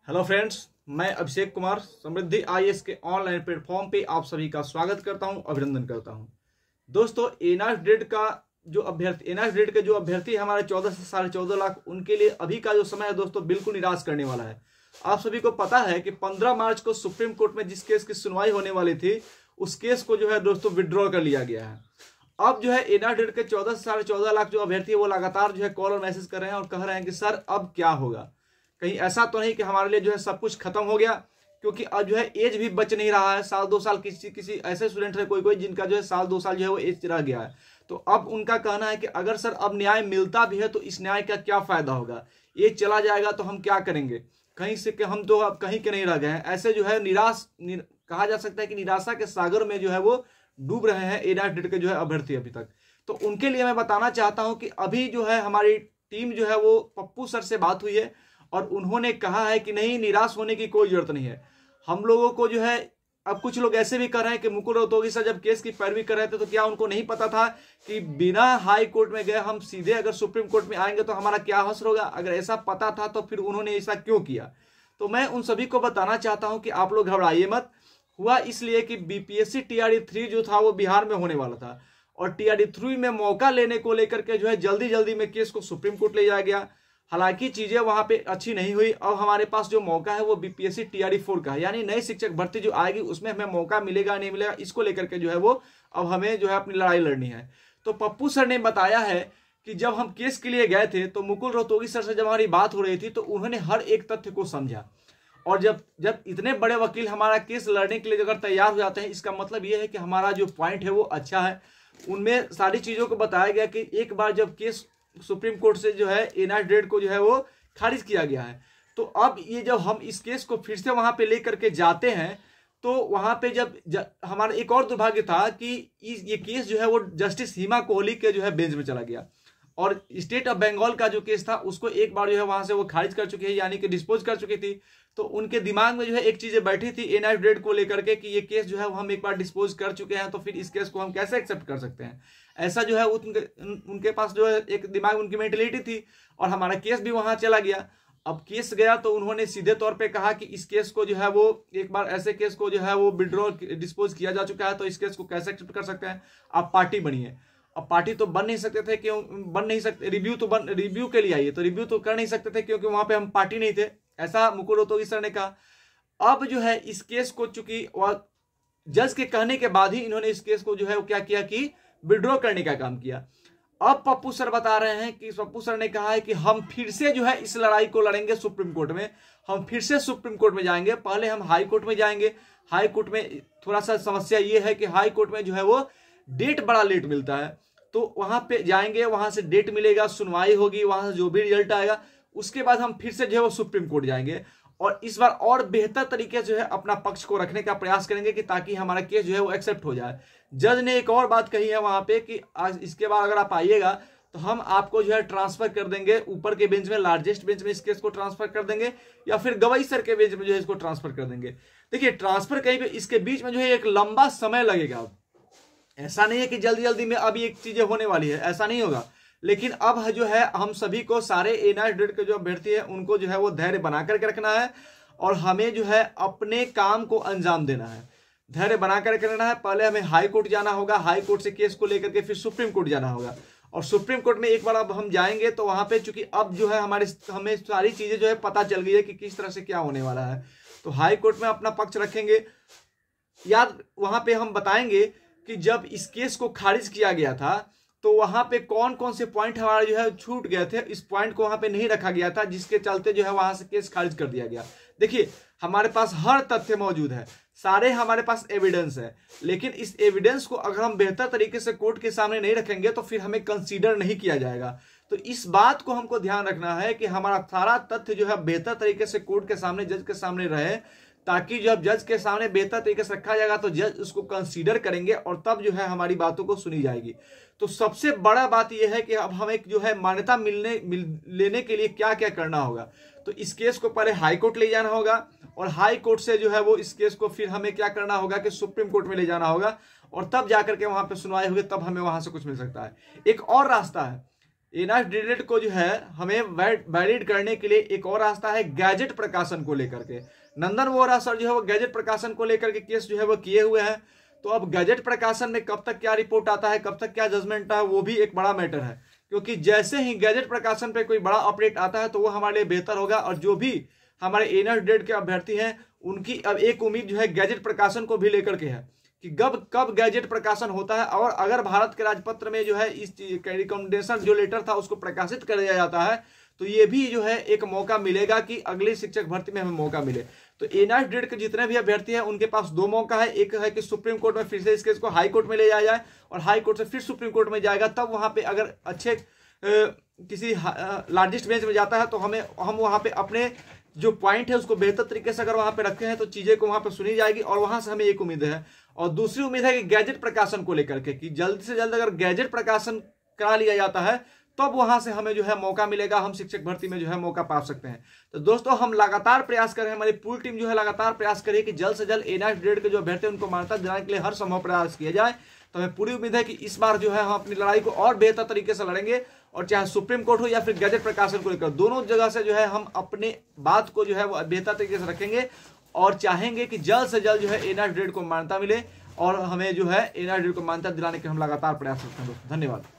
Hello friends, मैं अभिषेक कुमार समृद्धि IAS के online platform पे आप सभी का स्वागत करता हूं, अभिनंदन करता हूं। दोस्तों, एनआईएस ग्रेड के जो अभ्यर्थी हमारे 14 से 14.5 लाख, उनके लिए अभी का जो समय है दोस्तों बिल्कुल निराश करने वाला है। आप सभी को पता है कि 15 मार्च को सुप्रीम कोर्ट में जिस केस की सुनवाई होने वाली थी, उस केस को जो है दोस्तों विड्रॉ कर लिया गया है। अब जो है एनआईएस ग्रेड के 14 से 14.5 लाख जो अभ्यर्थी है वो लगातार जो है कॉल और मैसेज कर रहे हैं और कह रहे हैं कि सर अब क्या होगा। कहीं ऐसा तो नहीं कि हमारे लिए जो है सब कुछ खत्म हो गया, क्योंकि अब जो है एज भी बच नहीं रहा है। साल 2 साल किसी ऐसे स्टूडेंट है कोई जिनका जो है साल 2 साल जो है वो एज रह गया है। तो अब उनका कहना है कि अगर सर अब न्याय मिलता भी है तो इस न्याय का क्या फायदा होगा, एज चला जाएगा तो हम क्या करेंगे। कहीं से कि हम तो अब कहीं के नहीं रह गए हैं। ऐसे जो है कहा जा सकता है कि निराशा के सागर में जो है वो डूब रहे हैं एनआईएस के जो है अभ्यर्थी अभी तक। तो उनके लिए मैं बताना चाहता हूं कि अभी जो है हमारी टीम जो है वो पप्पू सर से बात हुई है और उन्होंने कहा है कि नहीं, निराश होने की कोई जरूरत नहीं है। हम लोगों को जो है, अब कुछ लोग ऐसे भी कर रहे हैं कि मुकुल रोहतगी सर जब केस की पैरवी कर रहे थे तो क्या उनको नहीं पता था कि बिना हाई कोर्ट में गए हम सीधे अगर सुप्रीम कोर्ट में आएंगे तो हमारा क्या हश्र होगा। अगर ऐसा पता था तो फिर उन्होंने ऐसा क्यों किया। तो मैं उन सभी को बताना चाहता हूं कि आप लोग घबराइए मत। हुआ इसलिए कि बीपीएससी टीआरई 3 जो था वो बिहार में होने वाला था और टीआरई 3 में मौका लेने को लेकर के जो है जल्दी जल्दी में केस को सुप्रीम कोर्ट ले जाया गया। हालांकि चीजें वहां पे अच्छी नहीं हुई। अब हमारे पास जो मौका है वो बीपीएससी टीआरई 4 का है, यानी नई शिक्षक भर्ती जो आएगी उसमें हमें मौका मिलेगा नहीं मिलेगा, इसको लेकर के जो है वो अब हमें जो है अपनी लड़ाई लड़नी है। तो पप्पू सर ने बताया है कि जब हम केस के लिए गए थे तो मुकुल रोहतगी सर से जब हमारी बात हो रही थी तो उन्होंने हर एक तथ्य को समझा। और जब इतने बड़े वकील हमारा केस लड़ने के लिए अगर तैयार हो जाते हैं, इसका मतलब यह है कि हमारा जो पॉइंट है वो अच्छा है। उनमें सारी चीजों को बताया गया कि एक बार जब केस सुप्रीम कोर्ट से जो है एनआईएस ग्रेड को जो है वो खारिज किया गया है, तो अब ये जब हम इस केस को फिर से वहां पे लेकर के जाते हैं तो वहां पे हमारा एक और दुर्भाग्य था कि ये केस जो है वो जस्टिस हिमा कोहली के जो है बेंच में चला गया और स्टेट ऑफ बंगाल का जो केस था उसको एक बार जो है वहां से वो खारिज कर चुकी है, यानी कि डिस्पोज कर चुकी थी। तो उनके दिमाग में जो है एक चीजें बैठी थी एनआईएस ग्रेड को लेकर के कि ये केस जो है वो हम एक बार डिस्पोज कर चुके हैं, तो फिर इस केस को हम कैसे एक्सेप्ट कर सकते हैं। ऐसा जो है उनके पास जो है एक दिमाग, उनकी मेंटेलिटी थी और हमारा केस भी वहां चला गया। अब केस गया तो उन्होंने सीधे तौर पे कहा कि इस केस को जो है वो एक बार ऐसे केस को जो है वो विड्रॉ डिस्पोज किया जा चुका है, तो इस केस को कैसे एक्सेप्ट कर सकते हैं। आप पार्टी बनिए। अब पार्टी तो बन नहीं सकते थे, क्यों बन नहीं सकते, रिव्यू के लिए आइए, तो रिव्यू तो कर नहीं सकते थे क्योंकि वहां पे हम पार्टी नहीं थे, ऐसा मुकुल रोहतगी सर ने कहा। अब जो है इस केस को, चूंकि जज के कहने के बाद ही इन्होंने इस केस को जो है वो क्या किया कि विड्रॉ करने का काम किया। अब पप्पू सर बता रहे हैं कि पप्पू सर ने कहा है कि हम फिर से जो है इस लड़ाई को लड़ेंगे सुप्रीम कोर्ट में। हम फिर से सुप्रीम कोर्ट में जाएंगे, पहले हम हाई कोर्ट में जाएंगे। हाई कोर्ट में थोड़ा सा समस्या ये है कि हाई कोर्ट में जो है वो डेट बड़ा लेट मिलता है, तो वहां पे जाएंगे, वहां से डेट मिलेगा, सुनवाई होगी, वहां से जो भी रिजल्ट आएगा उसके बाद हम फिर से जो है वो सुप्रीम कोर्ट जाएंगे और इस बार और बेहतर तरीके से जो है अपना पक्ष को रखने का प्रयास करेंगे कि ताकि हमारा केस जो है वो एक्सेप्ट हो जाए। जज ने एक और बात कही है वहां पे कि आज इसके बाद अगर आप आइएगा तो हम आपको जो है ट्रांसफर कर देंगे ऊपर के बेंच में, लार्जेस्ट बेंच में इस केस को ट्रांसफर कर देंगे, या फिर गवई सर के बेंच में जो है इसको ट्रांसफर कर देंगे। देखिए, ट्रांसफर कहीं पे इसके बीच में जो है एक लंबा समय लगेगा। ऐसा नहीं है कि जल्दी जल्दी में अभी एक चीजें होने वाली है, ऐसा नहीं होगा। लेकिन अब जो है हम सभी को, सारे एनआईएस ग्रेड के जो अभ्यर्थी है उनको जो है वो धैर्य बना करके रखना है और हमें जो है अपने काम को अंजाम देना है, धैर्य बना करके रखना है। पहले हमें हाई कोर्ट जाना होगा, हाई कोर्ट से केस को लेकर के फिर सुप्रीम कोर्ट जाना होगा और सुप्रीम कोर्ट में एक बार अब हम जाएंगे तो वहां पे चूंकि अब जो है हमें सारी चीजें जो है पता चल गई है कि किस तरह से क्या होने वाला है, तो हाई कोर्ट में अपना पक्ष रखेंगे। याद वहां पे हम बताएंगे कि जब इस केस को खारिज किया गया था तो वहां पे कौन कौन से पॉइंट हमारे जो है छूट गए थे, इस पॉइंट को वहां पे नहीं रखा गया था जिसके चलते जो है वहां से केस खारिज कर दिया गया। देखिए, हमारे पास हर तथ्य मौजूद है, सारे हमारे पास एविडेंस है, लेकिन इस एविडेंस को अगर हम बेहतर तरीके से कोर्ट के सामने नहीं रखेंगे तो फिर हमें कंसीडर नहीं किया जाएगा। तो इस बात को हमको ध्यान रखना है कि हमारा सारा तथ्य जो है बेहतर तरीके से कोर्ट के सामने, जज के सामने रहे, ताकि जब जज के सामने बेहतर तरीके से रखा जाएगा तो जज उसको कंसीडर करेंगे और तब जो है हमारी बातों को सुनी जाएगी। तो सबसे बड़ा बात यह है कि अब हमें जो है मान्यता लेने के लिए क्या क्या करना होगा। तो इस केस को पहले हाई कोर्ट ले जाना होगा और हाई कोर्ट से जो है वो इस केस को फिर हमें क्या करना होगा कि सुप्रीम कोर्ट में ले जाना होगा और तब जाकर के वहां पे सुनवाई होगी, तब हमें वहां से कुछ मिल सकता है। एक और रास्ता है एनआईडीएलएड को जो है हमें वैलिड करने के लिए एक और रास्ता है गैजेट प्रकाशन को लेकर के। नंदन वोरा सर जो है वो गैजेट प्रकाशन को लेकर के केस जो है वो किए हुए हैं। तो अब गैजेट प्रकाशन में कब तक क्या रिपोर्ट आता है, कब तक क्या जजमेंट है, वो भी एक बड़ा मैटर है, क्योंकि जैसे ही गैजेट प्रकाशन पे कोई बड़ा अपडेट आता है तो वो हमारे लिए बेहतर होगा। और जो भी हमारे एनआईडीएलएड के अभ्यर्थी हैं उनकी अब एक उम्मीद जो है गैजेट प्रकाशन को भी लेकर के है कि कब गैजेट प्रकाशन होता है। और अगर भारत के राजपत्र में जो है इस रिकमेंडेशन जो लेटर था उसको प्रकाशित कर दिया जाता है तो ये भी जो है एक मौका मिलेगा कि अगली शिक्षक भर्ती में हमें मौका मिले। तो एनआईडीएलएड के जितने भी अभ्यर्थी हैं उनके पास दो मौका है। एक है कि सुप्रीम कोर्ट में फिर से इस केस को हाई कोर्ट में ले जाया जाए और हाई कोर्ट से फिर सुप्रीम कोर्ट में जाएगा, तब वहां पे अगर अच्छे किसी लार्जेस्ट बेंच में जाता है तो हम वहां पे अपने जो पॉइंट है उसको बेहतर तरीके से अगर वहां पे रखे हैं तो चीजें को वहां पे सुनी जाएगी। और वहां से हमें एक उम्मीद है। और दूसरी उम्मीद है कि गैजेट प्रकाशन को लेकर के कि जल्द से जल्द अगर गैजेट प्रकाशन करा लिया जाता है तब वहां से हमें जो है मौका मिलेगा, हम शिक्षक भर्ती में जो है मौका पा सकते हैं। तो दोस्तों हम लगातार प्रयास कर रहे हैं, हमारी पूरी टीम जो है लगातार प्रयास करिए कि जल्द से जल्द एनआईडीएलएड के जो अभ्यर्थी उनको मान्यता दिलाने के लिए हर संभव प्रयास किया जाए। तो हमें पूरी उम्मीद है कि इस बार जो है हम अपनी लड़ाई को और बेहतर तरीके से लड़ेंगे और चाहे सुप्रीम कोर्ट हो या फिर गैजेट प्रकाशन को लेकर दोनों जगह से जो है हम अपने बात को जो है वो बेहतर तरीके से रखेंगे और चाहेंगे कि जल्द से जल्द जो है एनआईडीएलएड को मान्यता मिले और हमें जो है एनआईडीएलएड को मान्यता दिलाने के हम लगातार प्रयास करते हैं। दोस्तों धन्यवाद।